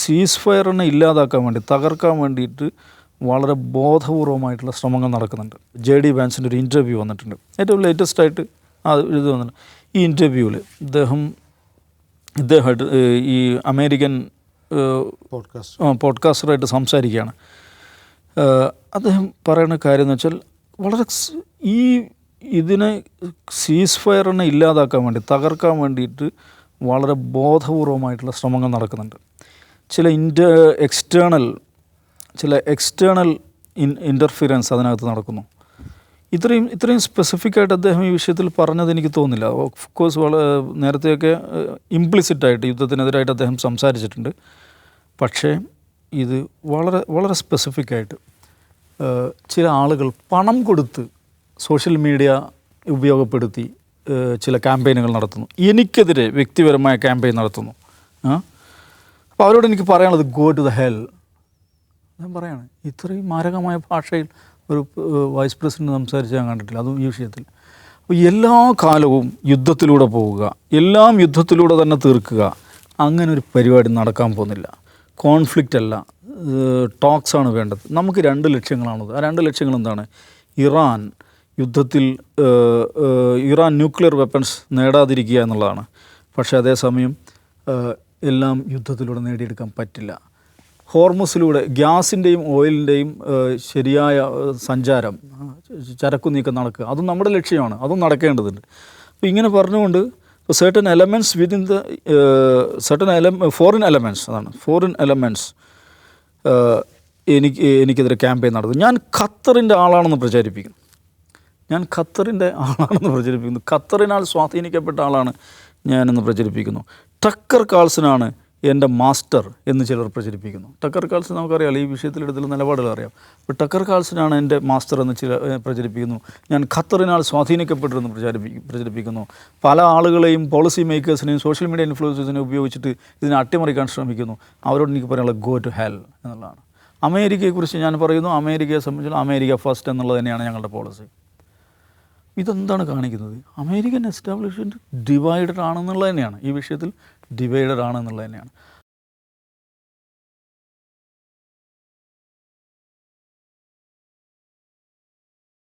സീസ് ഫയറിനെ ഇല്ലാതാക്കാൻ വേണ്ടി, തകർക്കാൻ വേണ്ടിയിട്ട് വളരെ ബോധപൂർവമായിട്ടുള്ള ശ്രമങ്ങൾ നടക്കുന്നുണ്ട്. JD വാൻസിൻ്റെ ഒരു ഇൻ്റർവ്യൂ വന്നിട്ടുണ്ട്, ഏറ്റവും ലേറ്റസ്റ്റായിട്ട് ഇത് വന്നിട്ടുണ്ട്. ഈ ഇൻ്റർവ്യൂവിൽ ഇദ്ദേഹമായിട്ട് ഈ അമേരിക്കൻ പോഡ്കാസ്റ്ററായിട്ട് സംസാരിക്കുകയാണ്. അദ്ദേഹം പറയുന്ന കാര്യം എന്ന് വെച്ചാൽ വളരെ ഇതിനെ സീസ് ഫയറിനെ ഇല്ലാതാക്കാൻ വേണ്ടി, തകർക്കാൻ വേണ്ടിയിട്ട് വളരെ ബോധപൂർവമായിട്ടുള്ള ശ്രമങ്ങൾ നടക്കുന്നുണ്ട്. ചില എക്സ്റ്റേണൽ ഇൻ്റർഫിയറൻസ് അതിനകത്ത് നടക്കുന്നു. ഇത്രയും സ്പെസിഫിക്കായിട്ട് അദ്ദേഹം ഈ വിഷയത്തിൽ പറഞ്ഞത് എനിക്ക് തോന്നുന്നില്ല. ഓഫ് കോഴ്സ് നേരത്തെയൊക്കെ ഇംപ്ലിസിറ്റായിട്ട് യുദ്ധത്തിനെതിരായിട്ട് അദ്ദേഹം സംസാരിച്ചിട്ടുണ്ട്. പക്ഷേ ഇത് വളരെ വളരെ സ്പെസിഫിക്കായിട്ട് ചില ആളുകൾ പണം കൊടുത്ത് സോഷ്യൽ മീഡിയ ഉപയോഗപ്പെടുത്തി ചില ക്യാമ്പയിനുകൾ നടത്തുന്നു, എനിക്കെതിരെ വ്യക്തിപരമായ ക്യാമ്പയിൻ നടത്തുന്നു. അപ്പോൾ അവരോട് എനിക്ക് പറയാനുള്ളത് ഗോ ടു ദ ഹെൽ. ഞാൻ പറയാണ്, ഇത്രയും മാരകമായ ഭാഷയിൽ ഒരു വൈസ് പ്രസിഡന്റ് സംസാരിച്ച് ഞാൻ കണ്ടിട്ടില്ല, അതും ഈ വിഷയത്തിൽ. അപ്പോൾ എല്ലാ കാലവും യുദ്ധത്തിലൂടെ പോവുക, എല്ലാം യുദ്ധത്തിലൂടെ തന്നെ തീർക്കുക, അങ്ങനെ ഒരു പരിപാടി നടക്കാൻ പോകുന്നില്ല. കോൺഫ്ലിക്റ്റ് അല്ല, ടോക്സാണ് വേണ്ടത്. നമുക്ക് 2 ലക്ഷ്യങ്ങളാണത്. ആ 2 ലക്ഷ്യങ്ങൾ എന്താണ്? ഇറാൻ ന്യൂക്ലിയർ വെപ്പൺസ് നേടാതിരിക്കുക എന്നുള്ളതാണ്. പക്ഷേ അതേസമയം എല്ലാം യുദ്ധത്തിലൂടെ നേടിയെടുക്കാൻ പറ്റില്ല. ഹോർമുസിലൂടെ ഗ്യാസിൻ്റെയും ഓയിലിൻ്റെയും ശരിയായ സഞ്ചാരം, ചരക്കു നീക്കം നടക്കുക, അതും നമ്മുടെ ലക്ഷ്യമാണ്, അതും നടക്കേണ്ടതുണ്ട്. അപ്പോൾ ഇങ്ങനെ പറഞ്ഞുകൊണ്ട് certain elements within the foreign elements, അതാണ് ഫോറിൻ എലമെൻറ്റ്സ് എനിക്കെതിരെ ക്യാമ്പയിൻ നടത്തുന്നു. ഞാൻ ഖത്തറിൻ്റെ ആളാണെന്ന് പ്രചരിപ്പിക്കുന്നു. ഖത്തറിനാൽ സ്വാധീനിക്കപ്പെട്ട ആളാണ് ഞാനെന്ന് പ്രചരിപ്പിക്കുന്നു. ടക്കർ കാൾസനാണ് എൻ്റെ മാസ്റ്റർ എന്ന് ചിലർ പ്രചരിപ്പിക്കുന്നു. ടക്കർ കാൾസൺ നമുക്കറിയാമല്ലോ, ഈ വിഷയത്തിലെടുത്തുള്ള നിലപാടുകൾ അറിയാം. അപ്പോൾ ടക്കർ കാൾസനാണ് എൻ്റെ മാസ്റ്റർ എന്ന് പ്രചരിപ്പിക്കുന്നു. ഞാൻ ഖത്തറിനാൽ സ്വാധീനിക്കപ്പെട്ടതെന്ന് പ്രചരിപ്പിക്കുന്നു. പല ആളുകളെയും, പോളിസി മേക്കേഴ്സിനെയും സോഷ്യൽ മീഡിയ ഇൻഫ്ലുവൻസേഴ്സിനെയും ഉപയോഗിച്ചിട്ട് ഇതിനെ അട്ടിമറിക്കാൻ ശ്രമിക്കുന്നു. അവരോട് എനിക്ക് പറയാനുള്ളത് ഗോ ടു ഹെൽ എന്നുള്ളതാണ്. അമേരിക്കയെക്കുറിച്ച് ഞാൻ പറയുന്നു, അമേരിക്കയെ സംബന്ധിച്ചുള്ള അമേരിക്ക ഫസ്റ്റ് എന്നുള്ളത് തന്നെയാണ് ഞങ്ങളുടെ പോളിസി. ഇതെന്താണ് കാണിക്കുന്നത്? അമേരിക്കൻ എസ്റ്റാബ്ലിഷ്മെൻറ്റ് ഡിവൈഡഡ് ആണെന്നുള്ളത് തന്നെയാണ്, ഈ വിഷയത്തിൽ ഡിവൈഡഡ് ആണെന്നുള്ളത് തന്നെയാണ്.